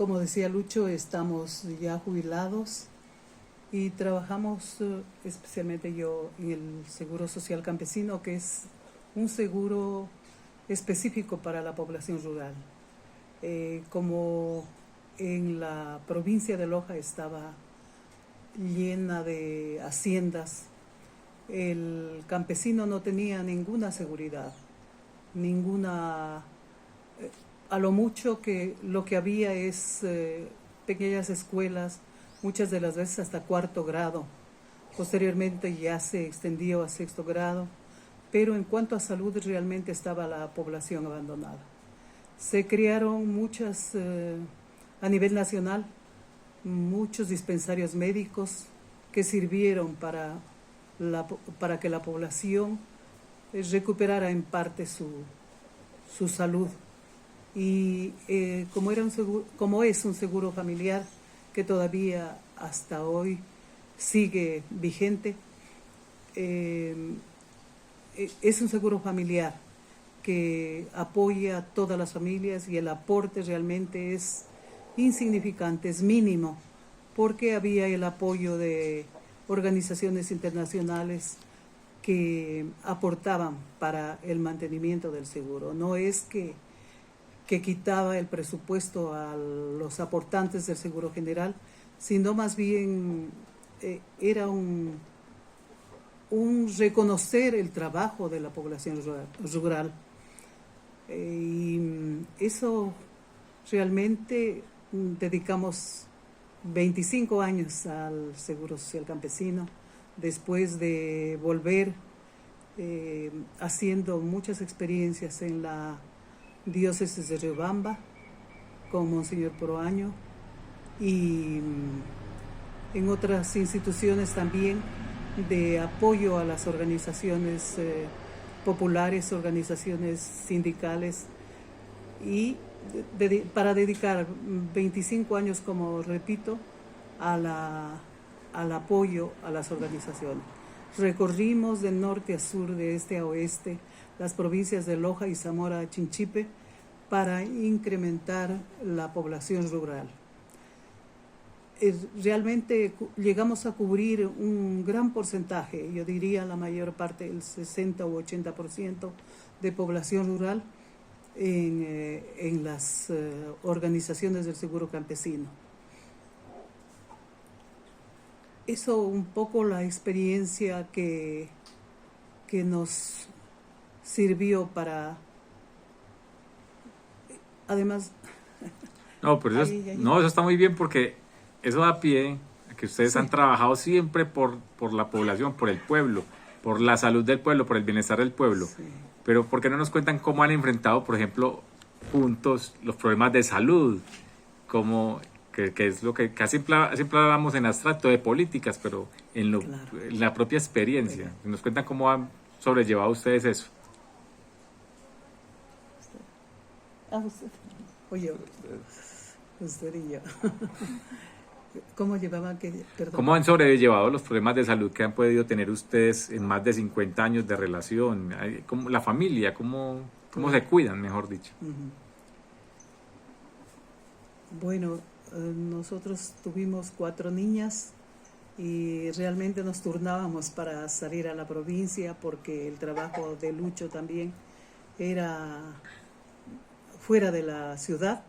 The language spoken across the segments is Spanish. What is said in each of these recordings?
Como decía Lucho, estamos ya jubilados y trabajamos especialmente yo en el Seguro Social Campesino, que es un seguro específico para la población rural. Como en la provincia de Loja estaba llena de haciendas, el campesino no tenía ninguna seguridad, ninguna... a lo mucho que lo que había es pequeñas escuelas, muchas de las veces hasta 4º grado. Posteriormente ya se extendió a 6º grado, pero en cuanto a salud realmente estaba la población abandonada. Se crearon muchas, a nivel nacional, muchos dispensarios médicos que sirvieron para que la población recuperara en parte su salud. Y como es un seguro familiar que todavía hasta hoy sigue vigente, es un seguro familiar que apoya a todas las familias y el aporte realmente es insignificante, es mínimo, porque había el apoyo de organizaciones internacionales que aportaban para el mantenimiento del seguro. No es que quitaba el presupuesto a los aportantes del Seguro General, sino más bien era un reconocer el trabajo de la población rural. Y eso realmente dedicamos 25 años al Seguro Social Campesino, después de volver haciendo muchas experiencias en la diócesis de Riobamba con Monseñor Proaño y en otras instituciones también de apoyo a las organizaciones populares, organizaciones sindicales, y para dedicar 25 años, como repito, al apoyo a las organizaciones. Recorrimos de norte a sur, de este a oeste, las provincias de Loja y Zamora Chinchipe para incrementar la población rural. Realmente llegamos a cubrir un gran porcentaje, yo diría la mayor parte, el 60 u 80% de población rural en las organizaciones del seguro campesino. Eso un poco la experiencia que nos sirvió para... Además... No, pero eso, no, eso está muy bien, porque eso da pie a que ustedes han trabajado siempre por la población, por el pueblo, por la salud del pueblo, por el bienestar del pueblo. Sí. Pero ¿por qué no nos cuentan cómo han enfrentado, por ejemplo, juntos los problemas de salud? Como que es lo que casi siempre hablamos en abstracto de políticas, pero en la propia experiencia. Nos cuentan cómo han sobrellevado ustedes eso. Oye, usted y yo. ¿Cómo llevaban perdón? ¿Cómo han sobrellevado los problemas de salud que han podido tener ustedes en más de 50 años de relación? ¿Cómo, la familia, cómo se cuidan, mejor dicho? Bueno, nosotros tuvimos 4 niñas y realmente nos turnábamos para salir a la provincia, porque el trabajo de Lucho también era fuera de la ciudad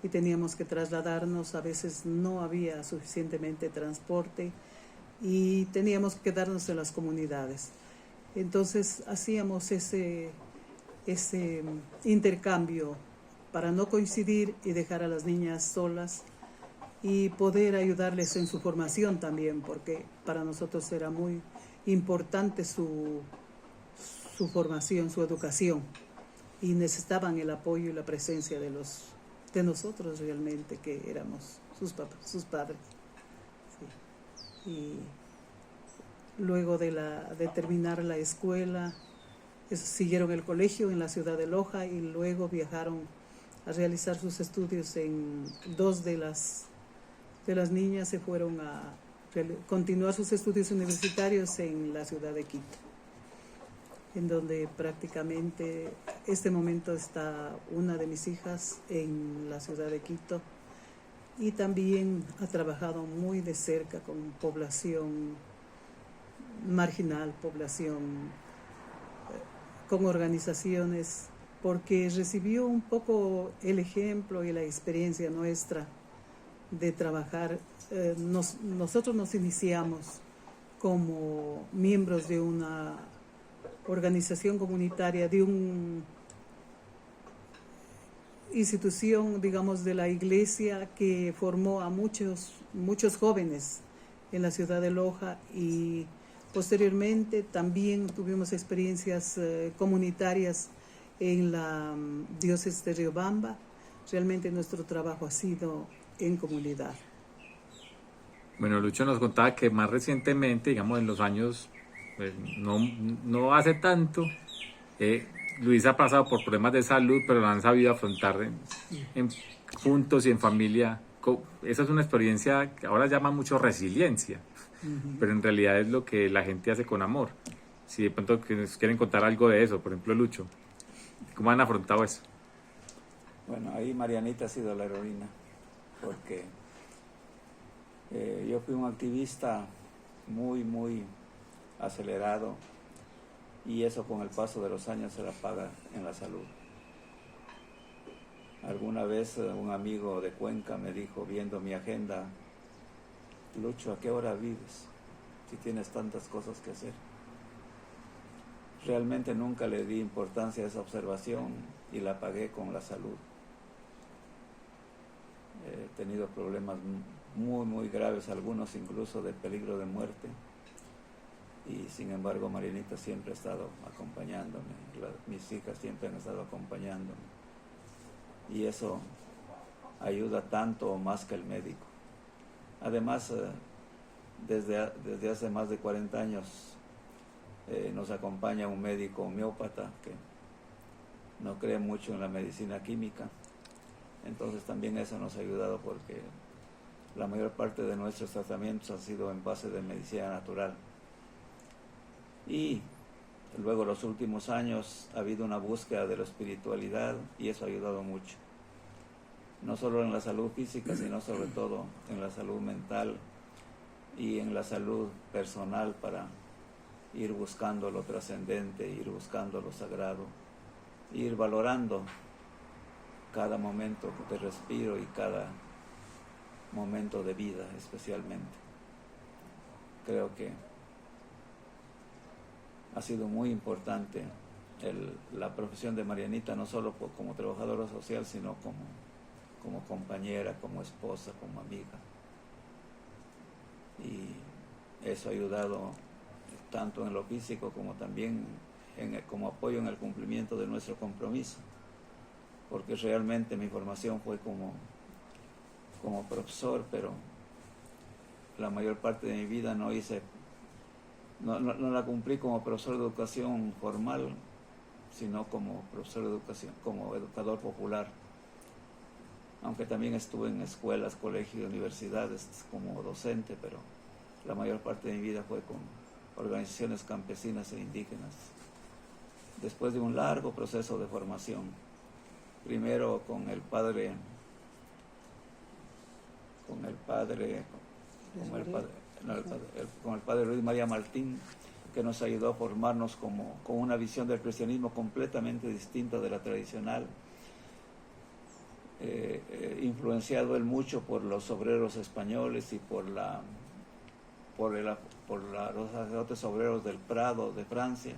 y teníamos que trasladarnos. A veces no había suficientemente transporte y teníamos que quedarnos en las comunidades. Entonces hacíamos ese intercambio para no coincidir y dejar a las niñas solas y poder ayudarles en su formación también, porque para nosotros era muy importante su formación, su educación, y necesitaban el apoyo y la presencia de nosotros realmente, que éramos sus padres. Sí. Y luego de terminar la escuela, siguieron el colegio en la ciudad de Loja y luego viajaron a realizar sus estudios. En 2 de las niñas se fueron a continuar sus estudios universitarios en la ciudad de Quito, en donde prácticamente este momento está una de mis hijas en la ciudad de Quito, y también ha trabajado muy de cerca con población marginal, población con organizaciones, porque recibió un poco el ejemplo y la experiencia nuestra de trabajar. Nosotros nos iniciamos como miembros de una organización comunitaria, de una institución, digamos, de la iglesia que formó a muchos jóvenes en la ciudad de Loja, y posteriormente también tuvimos experiencias comunitarias en la diócesis de Riobamba. Realmente nuestro trabajo ha sido en comunidad. Bueno, Lucho nos contaba que más recientemente, digamos en los años, pues, no hace tanto, Luis ha pasado por problemas de salud, pero lo han sabido afrontar juntos y en familia. Esa es una experiencia que ahora llama mucho resiliencia, pero en realidad es lo que la gente hace con amor. Si de pronto nos quieren contar algo de eso, por ejemplo, Lucho, ¿cómo han afrontado eso? Bueno, ahí Marianita ha sido la heroína, porque yo fui un activista muy acelerado, y eso con el paso de los años se la paga en la salud. Alguna vez un amigo de Cuenca me dijo, viendo mi agenda: Lucho, ¿a qué hora vives si tienes tantas cosas que hacer? Realmente nunca le di importancia a esa observación y la pagué con la salud. He tenido problemas muy graves, algunos incluso de peligro de muerte, y sin embargo Marianita siempre ha estado acompañándome, mis hijas siempre han estado acompañándome, y eso ayuda tanto o más que el médico. Además, desde hace más de 40 años nos acompaña un médico homeópata que no cree mucho en la medicina química. Entonces también eso nos ha ayudado, porque la mayor parte de nuestros tratamientos han sido en base de medicina natural. Y luego los últimos años ha habido una búsqueda de la espiritualidad, y eso ha ayudado mucho. No solo en la salud física, sino sobre todo en la salud mental y en la salud personal, para ir buscando lo trascendente, ir buscando lo sagrado, ir valorando cada momento de respiro y cada momento de vida especialmente. Creo que ha sido muy importante la profesión de Marianita, no solo como trabajadora social, sino como compañera, como esposa, como amiga. Y eso ha ayudado tanto en lo físico como también como apoyo en el cumplimiento de nuestro compromiso, porque realmente mi formación fue como profesor, pero la mayor parte de mi vida no la cumplí como profesor de educación formal, sino como profesor de educación, como educador popular, aunque también estuve en escuelas, colegios, universidades como docente, pero la mayor parte de mi vida fue con organizaciones campesinas e indígenas. Después de un largo proceso de formación, primero con el padre Luis María Martín, que nos ayudó a formarnos con una visión del cristianismo completamente distinta de la tradicional, influenciado él mucho por los obreros españoles y por los sacerdotes obreros del Prado de Francia,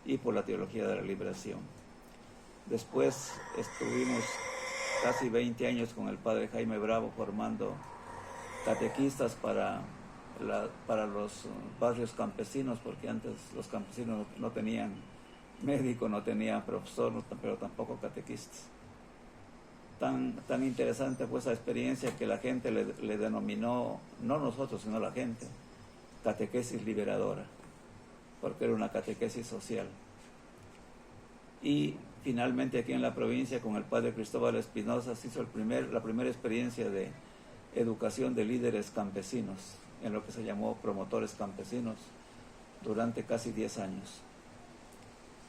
y por la teología de la liberación. Después estuvimos casi 20 años con el padre Jaime Bravo formando catequistas para los barrios campesinos, porque antes los campesinos no tenían médico, no tenían profesor, pero tampoco catequistas. Tan interesante fue esa experiencia que la gente le denominó, no nosotros, sino la gente, catequesis liberadora, porque era una catequesis social. Y finalmente aquí en la provincia, con el padre Cristóbal Espinosa, se hizo la primera experiencia de educación de líderes campesinos, en lo que se llamó promotores campesinos, durante casi 10 años.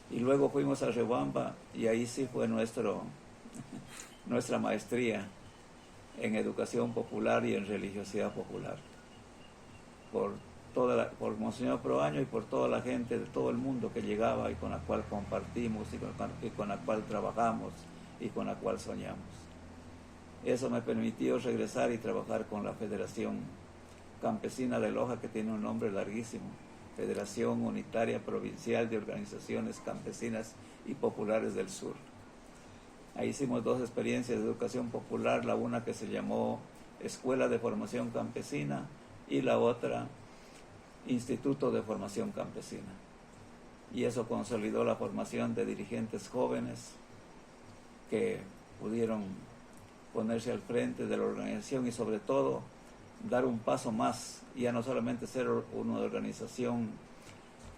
Y luego fuimos a Riobamba, y ahí sí fue nuestra maestría, en educación popular y en religiosidad popular. Por Monseñor Proaño y por toda la gente de todo el mundo que llegaba y con la cual compartimos y con la cual trabajamos y con la cual soñamos. Eso me permitió regresar y trabajar con la Federación Campesina de Loja, que tiene un nombre larguísimo, Federación Unitaria Provincial de Organizaciones Campesinas y Populares del Sur. Ahí hicimos 2 experiencias de educación popular, la una que se llamó Escuela de Formación Campesina y la otra Instituto de Formación Campesina. Y eso consolidó la formación de dirigentes jóvenes que pudieron ponerse al frente de la organización y sobre todo dar un paso más, ya no solamente ser una organización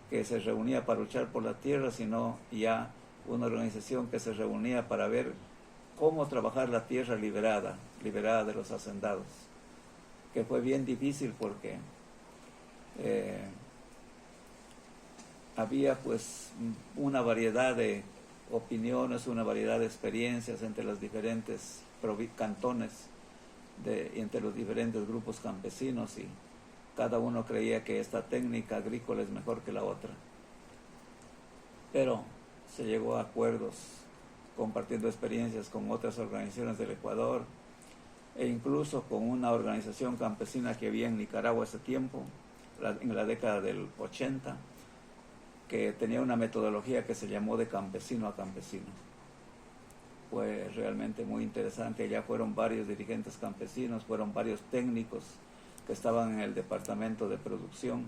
que se reunía para luchar por la tierra, sino ya una organización que se reunía para ver cómo trabajar la tierra liberada de los hacendados, que fue bien difícil porque había pues una variedad de opiniones, una variedad de experiencias entre los diferentes cantones, entre los diferentes grupos campesinos, y cada uno creía que esta técnica agrícola es mejor que la otra. Pero se llegó a acuerdos compartiendo experiencias con otras organizaciones del Ecuador e incluso con una organización campesina que había en Nicaragua hace tiempo, en la década del 80, que tenía una metodología que se llamó de campesino a campesino. Fue realmente muy interesante. Allá fueron varios dirigentes campesinos, fueron varios técnicos que estaban en el departamento de producción,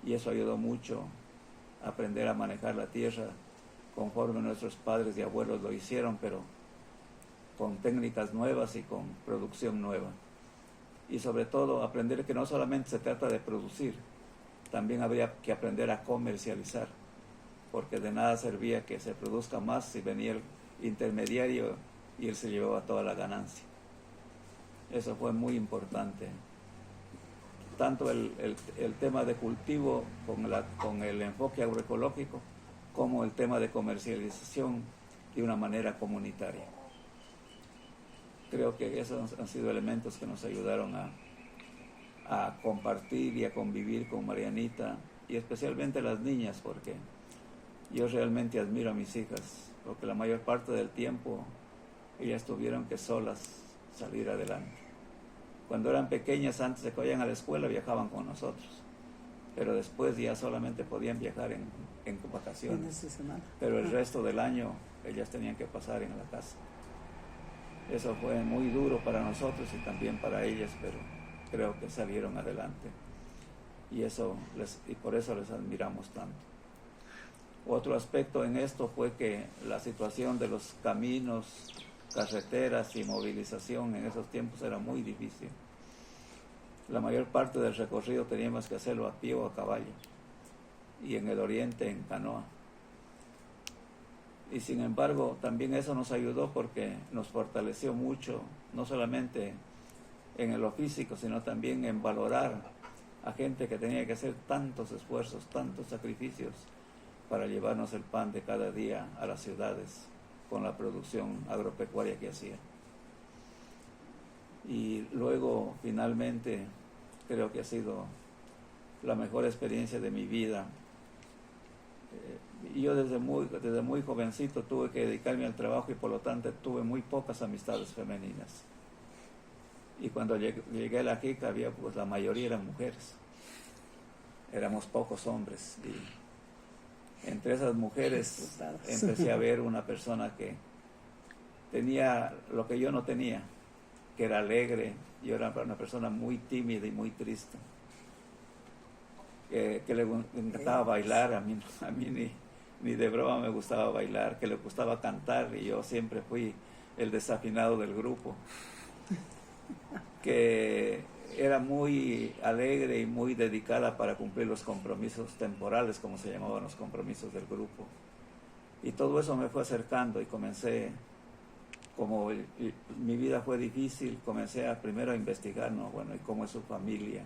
y eso ayudó mucho a aprender a manejar la tierra conforme nuestros padres y abuelos lo hicieron, pero con técnicas nuevas y con producción nueva. Y sobre todo aprender que no solamente se trata de producir, también habría que aprender a comercializar, porque de nada servía que se produzca más si venía el intermediario y él se llevaba toda la ganancia. Eso fue muy importante. Tanto el tema de cultivo con el enfoque agroecológico, como el tema de comercialización de una manera comunitaria. Creo que esos han sido elementos que nos ayudaron a compartir y a convivir con Marianita, y especialmente las niñas, porque yo realmente admiro a mis hijas, porque la mayor parte del tiempo ellas tuvieron que solas salir adelante. Cuando eran pequeñas, antes de que vayan a la escuela, viajaban con nosotros, pero después ya solamente podían viajar en vacaciones, pero el resto del año ellas tenían que pasar en la casa. Eso fue muy duro para nosotros y también para ellas, pero creo que salieron adelante, y por eso les admiramos tanto. Otro aspecto en esto fue que la situación de los caminos, carreteras y movilización en esos tiempos era muy difícil. La mayor parte del recorrido teníamos que hacerlo a pie o a caballo, y en el oriente en canoa. Y sin embargo, también eso nos ayudó porque nos fortaleció mucho, no solamente en lo físico, sino también en valorar a gente que tenía que hacer tantos esfuerzos, tantos sacrificios para llevarnos el pan de cada día a las ciudades con la producción agropecuaria que hacía. Y luego, finalmente, creo que ha sido la mejor experiencia de mi vida. Yo desde muy jovencito tuve que dedicarme al trabajo y por lo tanto tuve muy pocas amistades femeninas. Y cuando llegué a la JICA había, pues la mayoría eran mujeres. Éramos pocos hombres, y entre esas mujeres empecé a ver una persona que tenía lo que yo no tenía, que era alegre. Yo era una persona muy tímida y muy triste, que le encantaba bailar. A mí ni de broma me gustaba bailar, que le gustaba cantar, y yo siempre fui el desafinado del grupo, que era muy alegre y muy dedicada para cumplir los compromisos temporales, como se llamaban los compromisos del grupo. Y todo eso me fue acercando, y comencé, como mi vida fue difícil, comencé primero a investigar, ¿no? Bueno, y cómo es su familia.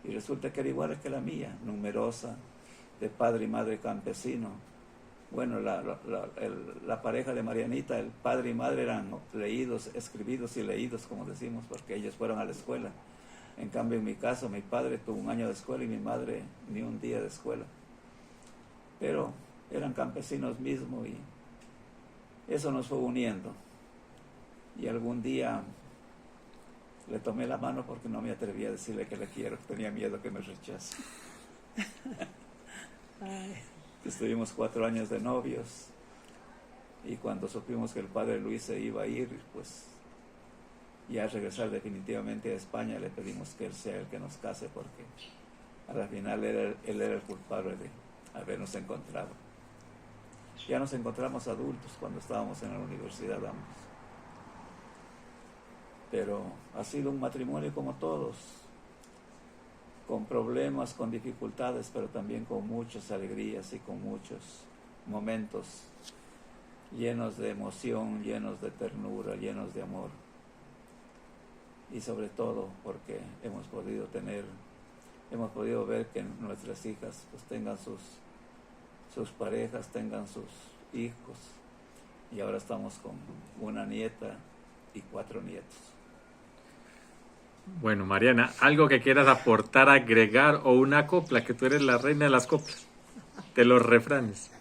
Y resulta que era igual que la mía, numerosa, de padre y madre campesino, Bueno, la pareja de Marianita, el padre y madre eran leídos, escribidos y leídos, como decimos, porque ellos fueron a la escuela. En cambio, en mi caso, mi padre tuvo 1 año de escuela y mi madre ni 1 día de escuela. Pero eran campesinos mismos y eso nos fue uniendo. Y algún día le tomé la mano porque no me atrevía a decirle que le quiero, tenía miedo que me rechace. Estuvimos 4 años de novios y cuando supimos que el padre Luis se iba a ir, pues ya a regresar definitivamente a España, le pedimos que él sea el que nos case porque a la final él era el culpable de habernos encontrado. Ya nos encontramos adultos cuando estábamos en la universidad ambos. Pero ha sido un matrimonio como todos, con problemas, con dificultades, pero también con muchas alegrías y con muchos momentos llenos de emoción, llenos de ternura, llenos de amor. Y sobre todo porque hemos podido ver que nuestras hijas pues tengan sus parejas, tengan sus hijos. Y ahora estamos con 1 nieta y 4 nietos. Bueno, Mariana, algo que quieras aportar, agregar o una copla, que tú eres la reina de las coplas, de los refranes.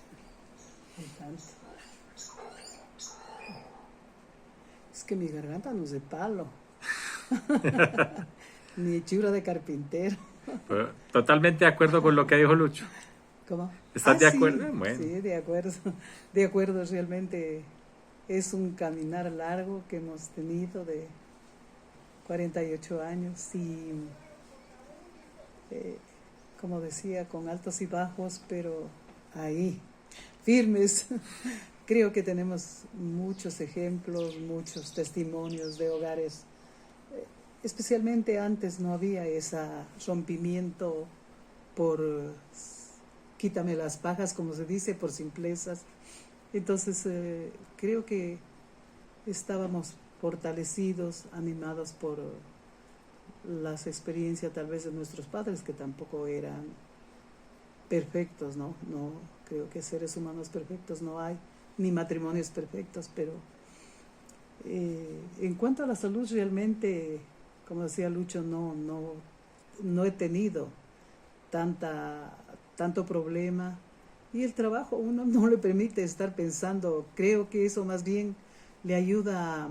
Es que mi garganta no es de palo, ni hechura de carpintero. Totalmente de acuerdo con lo que dijo Lucho. ¿Cómo? ¿Estás de sí, acuerdo? Bueno. Sí, de acuerdo. De acuerdo, realmente es un caminar largo que hemos tenido de 48 años y, como decía, con altos y bajos, pero ahí, firmes. Creo que tenemos muchos ejemplos, muchos testimonios de hogares. Especialmente antes no había ese rompimiento por quítame las pajas, como se dice, por simplezas. Entonces, creo que estábamos fortalecidos, animados por las experiencias tal vez de nuestros padres, que tampoco eran perfectos, ¿no? No creo que seres humanos perfectos no hay, ni matrimonios perfectos, pero en cuanto a la salud, realmente, como decía Lucho, no he tenido tanto problema, y el trabajo uno no le permite estar pensando. Creo que eso más bien le ayuda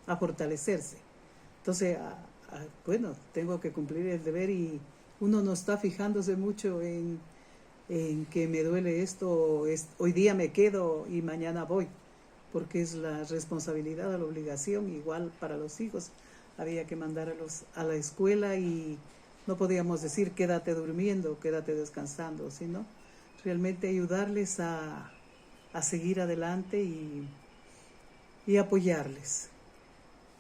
a fortalecerse. Entonces, bueno, tengo que cumplir el deber y uno no está fijándose mucho en que me duele esto, hoy día me quedo y mañana voy, porque es la responsabilidad, la obligación. Igual para los hijos, había que mandarlos a la escuela y no podíamos decir quédate durmiendo, quédate descansando, sino realmente ayudarles a seguir adelante y apoyarles.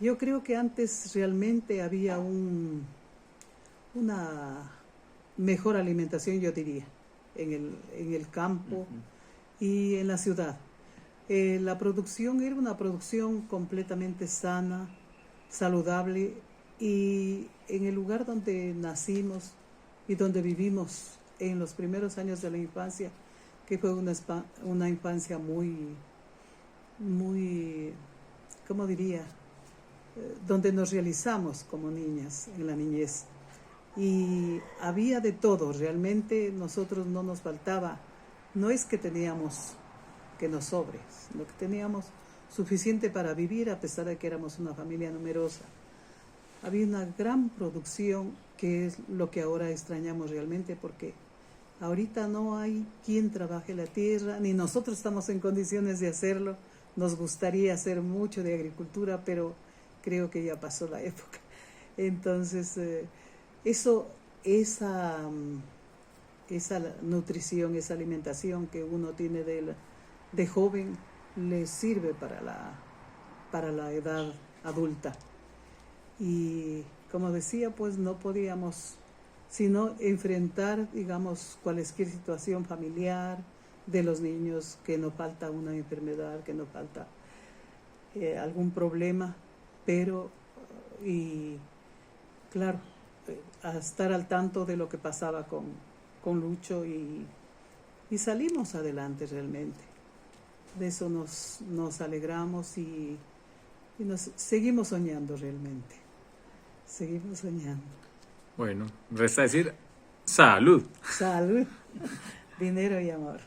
Yo creo que antes realmente había una mejor alimentación, yo diría, en el campo y en la ciudad. La producción era una producción completamente sana, saludable, y en el lugar donde nacimos y donde vivimos en los primeros años de la infancia, que fue una infancia muy, ¿cómo diría?, donde nos realizamos como niñas, en la niñez. Y había de todo, realmente nosotros no nos faltaba, no es que teníamos que nos sobre, sino que teníamos suficiente para vivir, a pesar de que éramos una familia numerosa. Había una gran producción, que es lo que ahora extrañamos realmente, porque ahorita no hay quien trabaje la tierra, ni nosotros estamos en condiciones de hacerlo. Nos gustaría hacer mucho de agricultura, pero creo que ya pasó la época. Entonces, esa nutrición, esa alimentación que uno tiene de joven, le sirve para la edad adulta. Y como decía, pues no podíamos sino enfrentar, digamos, cualquier situación familiar de los niños, que no falta una enfermedad, que no falta algún problema, pero, y claro, a estar al tanto de lo que pasaba con Lucho y y salimos adelante realmente. De eso nos alegramos y nos seguimos soñando realmente. Seguimos soñando. Bueno, resta decir salud. Salud, dinero y amor.